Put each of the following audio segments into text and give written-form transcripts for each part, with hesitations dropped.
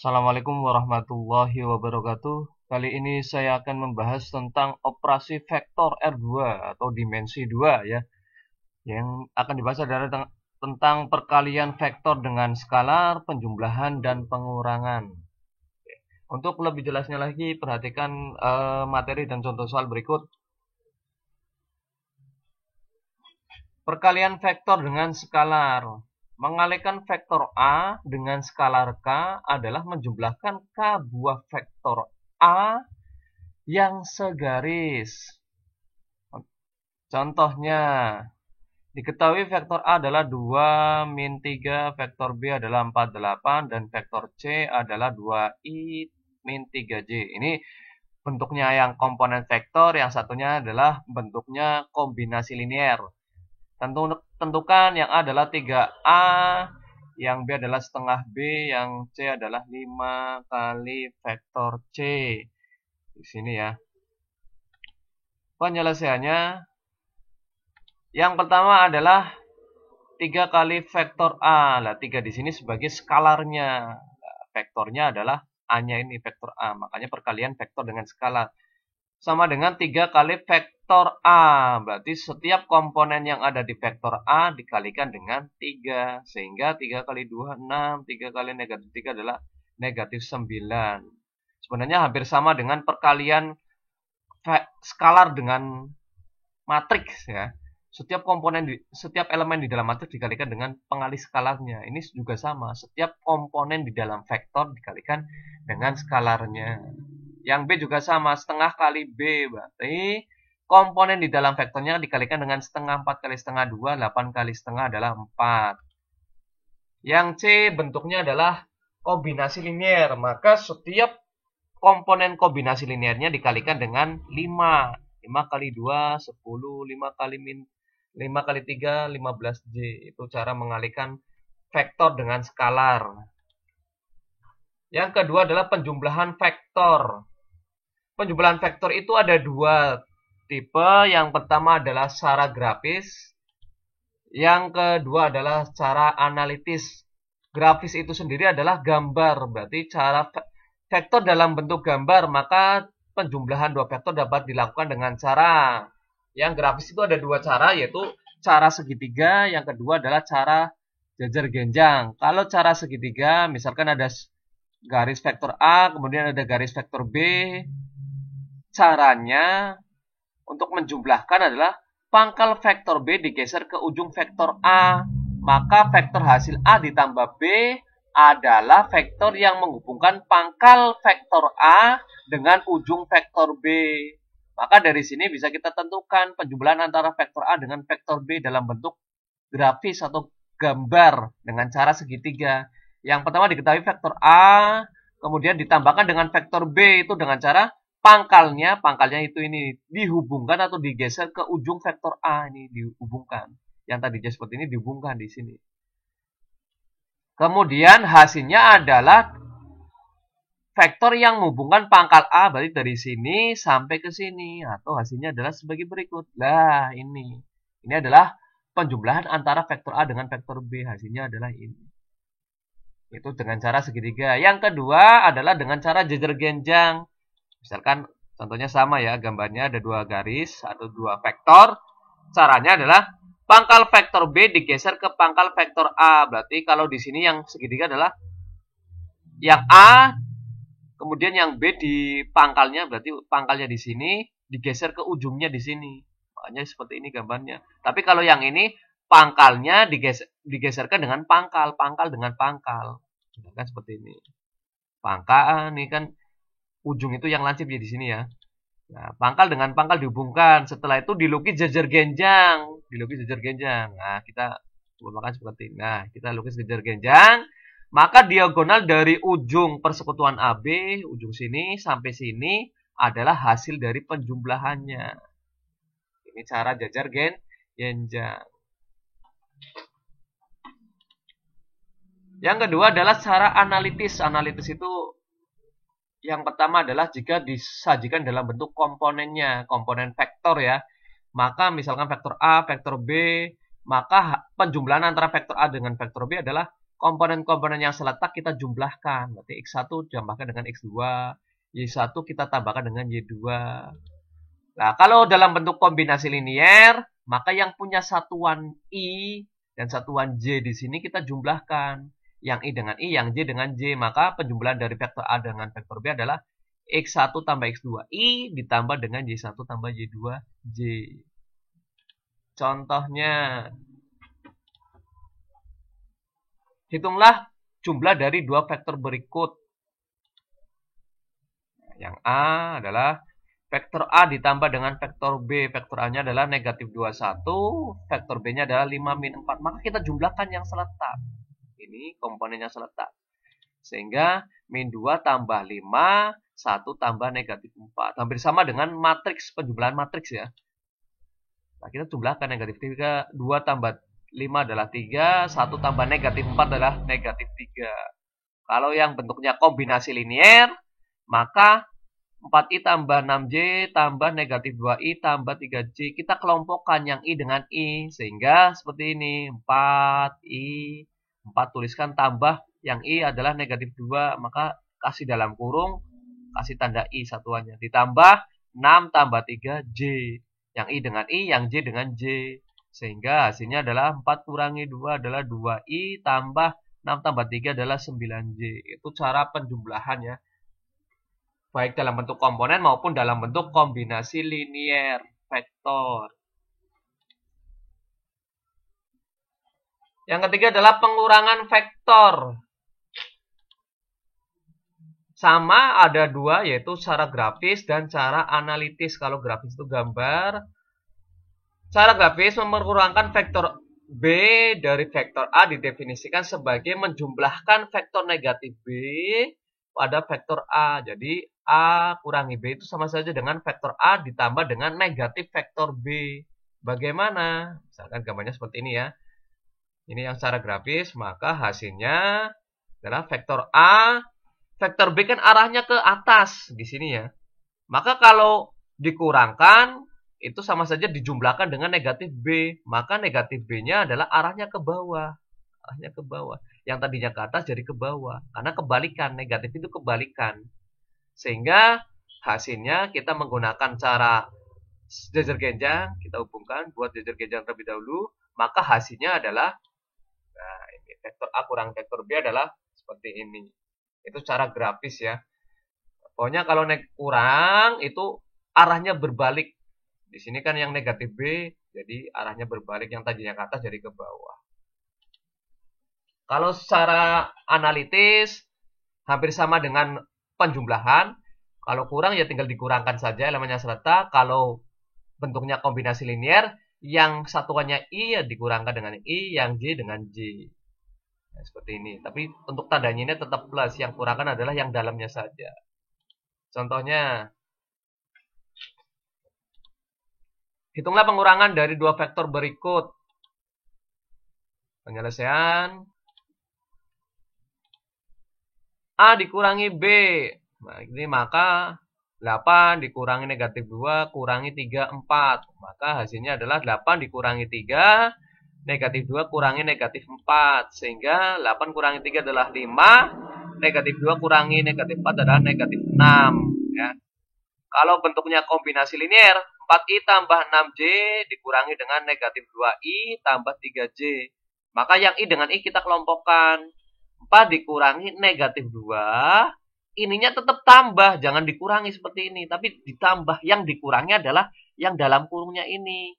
Assalamualaikum warahmatullahi wabarakatuh. Kali ini saya akan membahas tentang operasi vektor R2 atau dimensi 2 ya. Yang akan dibahas adalah tentang perkalian vektor dengan skalar, penjumlahan, dan pengurangan. Untuk lebih jelasnya lagi, perhatikan materi dan contoh soal berikut. Perkalian vektor dengan skalar. Mengalikan vektor A dengan skalar K adalah menjumlahkan K buah vektor A yang segaris. Contohnya, diketahui vektor A adalah 2 min 3, vektor B adalah 48, dan vektor C adalah 2i min 3j. Ini bentuknya yang komponen vektor, yang satunya adalah bentuknya kombinasi linear. Tentukan yang A adalah 3A, yang B adalah setengah B, yang C adalah 5 kali vektor C. Di sini ya. Penyelesaiannya, yang pertama adalah 3 kali vektor A. Nah, 3 di sini sebagai skalarnya. Nah, vektornya adalah A-nya ini, vektor A. Makanya perkalian vektor dengan skalar. Sama dengan 3 kali vektor A. Berarti setiap komponen yang ada di vektor A dikalikan dengan 3. Sehingga 3 kali 2, 6. 3 kali negatif 3 adalah negatif 9. Sebenarnya hampir sama dengan perkalian skalar dengan matriks ya. Setiap elemen di dalam matriks dikalikan dengan pengali skalarnya. Ini juga sama. Setiap komponen di dalam vektor dikalikan dengan skalarnya. Yang B juga sama, setengah kali B. Berarti komponen di dalam vektornya dikalikan dengan setengah, 4 kali setengah 2, 8 kali setengah adalah 4. Yang C bentuknya adalah kombinasi linear. Maka setiap komponen kombinasi linearnya dikalikan dengan 5. 5 kali 2, 10. 5 kali 3, 15J. Itu cara mengalikan vektor dengan skalar. Yang kedua adalah penjumlahan vektor. Penjumlahan vektor itu ada dua tipe. Yang pertama adalah secara grafis. Yang kedua adalah secara analitis. Grafis itu sendiri adalah gambar. Berarti cara vektor dalam bentuk gambar, maka penjumlahan dua vektor dapat dilakukan dengan cara. Yang grafis itu ada dua cara, yaitu cara segitiga. Yang kedua adalah cara jajar genjang. Kalau cara segitiga, misalkan ada garis vektor A, kemudian ada garis vektor B. Caranya untuk menjumlahkan adalah pangkal vektor B digeser ke ujung vektor A. Maka vektor hasil A ditambah B adalah vektor yang menghubungkan pangkal vektor A dengan ujung vektor B. Maka dari sini bisa kita tentukan penjumlahan antara vektor A dengan vektor B dalam bentuk grafis atau gambar dengan cara segitiga. Yang pertama diketahui vektor A, kemudian ditambahkan dengan vektor B itu dengan cara pangkalnya itu ini dihubungkan atau digeser ke ujung vektor A, ini dihubungkan. Yang tadinya seperti ini dihubungkan di sini. Kemudian hasilnya adalah vektor yang menghubungkan pangkal A, berarti dari sini sampai ke sini, atau hasilnya adalah sebagai berikut. Nah, ini adalah penjumlahan antara vektor A dengan vektor B. Hasilnya adalah ini. Itu dengan cara segitiga. Yang kedua adalah dengan cara jajar genjang. Misalkan contohnya sama ya, gambarnya ada dua garis atau dua vektor. Caranya adalah pangkal vektor B digeser ke pangkal vektor A. Berarti kalau di sini yang segitiga adalah yang A, kemudian yang B di pangkalnya, berarti pangkalnya di sini digeser ke ujungnya di sini. Makanya seperti ini gambarnya. Tapi kalau yang ini pangkalnya digeserkan dengan pangkal dengan pangkal. Kan seperti ini. Pangkal ini kan ujung itu yang lancip ya di sini ya. Nah, pangkal dengan pangkal dihubungkan. Setelah itu dilukis jajar genjang. Nah, kita coba makan seperti ini. Nah, kita lukis jajar genjang. Maka diagonal dari ujung persekutuan AB, ujung sini sampai sini adalah hasil dari penjumlahannya. Ini cara jajar genjang. Yang kedua adalah cara analitis. Analitis itu yang pertama adalah jika disajikan dalam bentuk komponennya, komponen vektor ya. Maka misalkan vektor A, vektor B, maka penjumlahan antara vektor A dengan vektor B adalah komponen-komponen yang seletak kita jumlahkan. Berarti X1 ditambahkan dengan X2, Y1 kita tambahkan dengan Y2. Nah, kalau dalam bentuk kombinasi linier, maka yang punya satuan I dan satuan J di sini kita jumlahkan. Yang I dengan I, yang J dengan J. Maka penjumlahan dari vektor A dengan vektor B adalah X1 tambah X2 I ditambah dengan Y1 tambah Y2 J. Contohnya, hitunglah jumlah dari dua vektor berikut. Yang A adalah vektor A ditambah dengan vektor B. Vektor A-nya adalah negatif 21, vektor B-nya adalah 5 min 4. Maka kita jumlahkan yang seletak. Ini komponennya seletak. Sehingga min 2 tambah 5, 1 tambah negatif 4. Hampir sama dengan matriks, penjumlahan matriks ya. Nah, kita jumlahkan negatif 3, 2 tambah 5 adalah 3, 1 tambah negatif 4 adalah negatif 3. Kalau yang bentuknya kombinasi linier, maka 4I tambah 6J tambah negatif 2I tambah 3J. Kita kelompokkan yang I dengan I. Sehingga seperti ini. 4I. 4 tuliskan tambah yang I adalah negatif 2. Maka kasih dalam kurung. Kasih tanda I satuannya. Ditambah 6 tambah 3J. Yang I dengan I, yang J dengan J. Sehingga hasilnya adalah 4 kurangi 2 adalah 2I tambah 6 tambah 3 adalah 9J. Itu cara penjumlahan ya. Baik dalam bentuk komponen maupun dalam bentuk kombinasi linier vektor. Yang ketiga adalah pengurangan vektor. Sama ada dua, yaitu cara grafis dan cara analitis. Kalau grafis itu gambar. Cara grafis mengurangan vektor B dari vektor A didefinisikan sebagai menjumlahkan vektor negatif B pada vektor A. Jadi A kurangi B itu sama saja dengan vektor A ditambah dengan negatif vektor B. Bagaimana? Misalkan gambarnya seperti ini ya. Ini yang secara grafis, maka hasilnya adalah vektor A. Vektor B kan arahnya ke atas di sini ya. Maka kalau dikurangkan, itu sama saja dijumlahkan dengan negatif B. Maka negatif B-nya adalah arahnya ke bawah. Arahnya ke bawah. Yang tadinya ke atas jadi ke bawah. Karena kebalikan, negatif itu kebalikan. Sehingga hasilnya kita menggunakan cara jejer genjang. Kita hubungkan buat jejer genjang terlebih dahulu. Maka hasilnya adalah, nah ini vektor A kurang vektor B adalah seperti ini. Itu cara grafis ya. Pokoknya kalau kurang itu arahnya berbalik. Di sini kan yang negatif B, jadi arahnya berbalik, yang tadinya ke atas jadi ke bawah. Kalau secara analitis hampir sama dengan penjumlahan. Kalau kurang ya tinggal dikurangkan saja elemennya seletak. Kalau bentuknya kombinasi linier, yang satuannya I ya dikurangkan dengan I, yang J dengan J. Nah, seperti ini. Tapi untuk tandanya ini tetap plus. Yang kurangkan adalah yang dalamnya saja. Contohnya, hitunglah pengurangan dari dua vektor berikut. Penyelesaian A dikurangi B. Nah, ini maka 8 dikurangi negatif 2 kurangi 3, 4. Maka hasilnya adalah 8 dikurangi 3, negatif 2 kurangi negatif 4. Sehingga 8 kurangi 3 adalah 5, negatif 2 kurangi negatif 4 adalah negatif 6. Ya. Kalau bentuknya kombinasi linier, 4I tambah 6J dikurangi dengan negatif 2I tambah 3J. Maka yang I dengan I kita kelompokkan. 4 dikurangi negatif 2, ininya tetap tambah, jangan dikurangi seperti ini, tapi ditambah. Yang dikurangi adalah yang dalam kurungnya ini,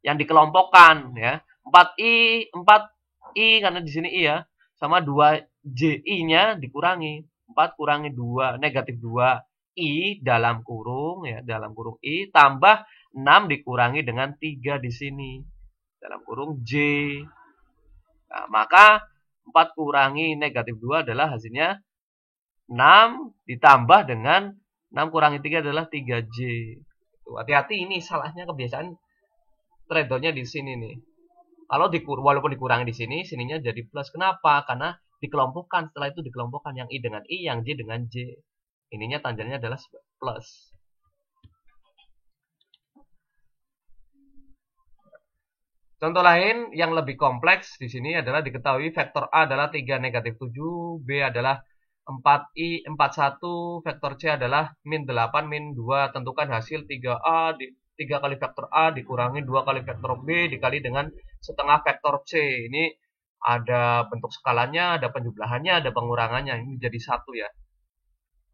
yang dikelompokkan ya. 4I karena di sini I ya, sama 2JI-nya dikurangi. 4 kurangi 2, negatif 2I dalam kurung ya, dalam kurung I tambah 6 dikurangi dengan 3 di sini dalam kurung J. Nah, maka 4 kurangi negatif 2 adalah hasilnya 6 ditambah dengan 6 kurangi 3 adalah 3J. Hati-hati ini salahnya kebiasaan tradernya di sini nih. Kalau walaupun dikurangi di sini, sininya jadi plus. Kenapa? Karena dikelompokkan. Setelah itu dikelompokkan yang I dengan I, yang J dengan J. Ininya tanjanya adalah plus. Contoh lain yang lebih kompleks di sini adalah diketahui vektor A adalah 3 negatif 7, B adalah 4i 41, vektor C adalah min 8 min 2. Tentukan hasil 3A 3 kali vektor A dikurangi 2 kali vektor B dikali dengan setengah vektor C. Ini ada bentuk skalanya, ada penjumlahannya, ada pengurangannya. Ini jadi satu ya.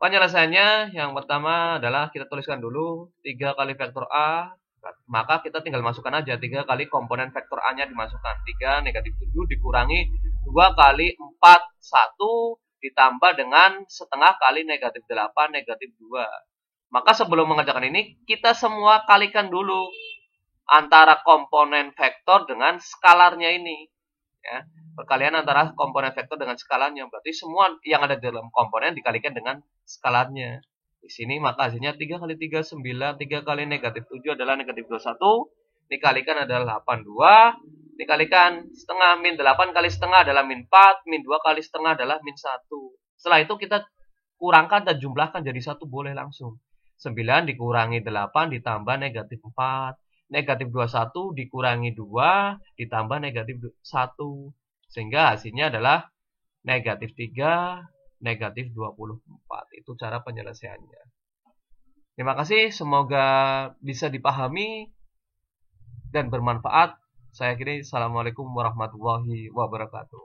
Penyelesaiannya yang pertama adalah kita tuliskan dulu 3 kali vektor A, maka kita tinggal masukkan aja 3 kali komponen vektor A-nya dimasukkan. 3 negatif 7 dikurangi 2 kali 4, 1 ditambah dengan setengah kali negatif 8, negatif 2. Maka sebelum mengerjakan ini, kita semua kalikan dulu antara komponen vektor dengan skalarnya ini. Ya, perkalian antara komponen vektor dengan skalarnya. Berarti semua yang ada di dalam komponen dikalikan dengan skalarnya. Di sini maka hasilnya 3 kali 3, 9. 3 kali negatif 7 adalah negatif 21. Dikalikan adalah 82. Dikalikan setengah min 8 kali setengah adalah min 4. Min 2 kali setengah adalah min 1. Setelah itu kita kurangkan dan jumlahkan jadi 1 boleh langsung. 9 dikurangi 8 ditambah negatif 4. Negatif 21 dikurangi 2 ditambah negatif 1. Sehingga hasilnya adalah negatif 3, negatif 24. Itu cara penyelesaiannya. Terima kasih, semoga bisa dipahami dan bermanfaat. Saya akhiri, assalamualaikum warahmatullahi wabarakatuh.